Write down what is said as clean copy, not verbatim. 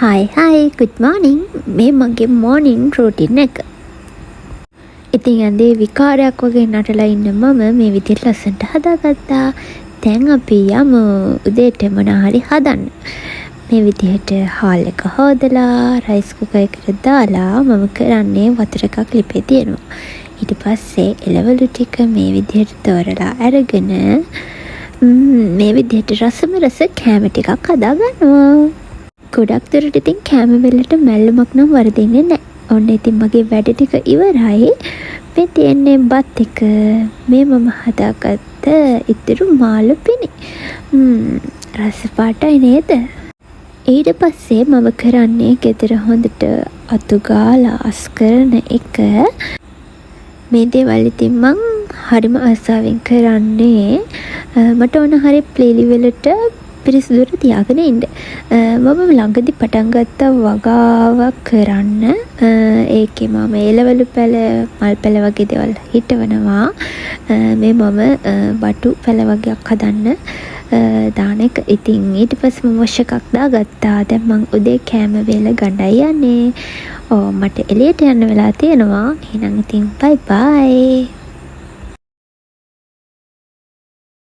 හයි good morning. මේ මගේ morning routine එක. ඉතින් ඇඳේ විකාරයක් වගේ නටලා ඉන්න මම මේ විදිහට ලස්සනට හදාගත්තා. දැන් අපි යමු උදේට මොනවා හරි හදන්න. මේ විදිහට හාල් එක හොදලා රයිස් කුකර් එකට දාලා මම කරන්නේ වතුර එකක් ලිපේ තියෙනවා. ඊට පස්සේ එළවලු ටික මේ විදිහට තෝරලා අරගෙන මේ විදිහට රසම රස කෑම ටිකක් හදාගන්නවා. ගොඩක් දුරට ඉතින් කෑම වෙලට මැල්ලමක් නම් වරදින්නේ නැහැ. ඔන්න ඉතින් මගේ වැඩ ටික ඉවරයි. මේ තියෙන්නේ බත් එක. මේ මම හදාගත්ත ඉතුරු මාළු පිණි. රස පාටයි නේද? ඊට පස්සේ මම කරන්නේ ගෙදර හොඳට අතු ගාලා අස් කරන එක. මේ දේවල් ඉතින් මං හරිම ආසාවෙන් කරන්නේ. මට ඕන හරි ප්ලේලි වලට පිරිසිදුවට තියාගෙන ඉන්න. මම ළඟදී පටන් ගත්ත වගාවක් කරන්න. ඒකේ මම එළවලු පැල, මල් පැල වගේ දේවල් හිටවනවා. මේ මම බටු පැල වගේක් හදන්න දාන එක. ඉතින් ඊට පස්සේ මම වොෂ් එකක් දාගත්තා. දැන් මං උදේ කෑම වේල ගණ්ඩායි යන්නේ. මට එළියට යන්න වෙලා තියෙනවා. එහෙනම් ඉතින් bye bye.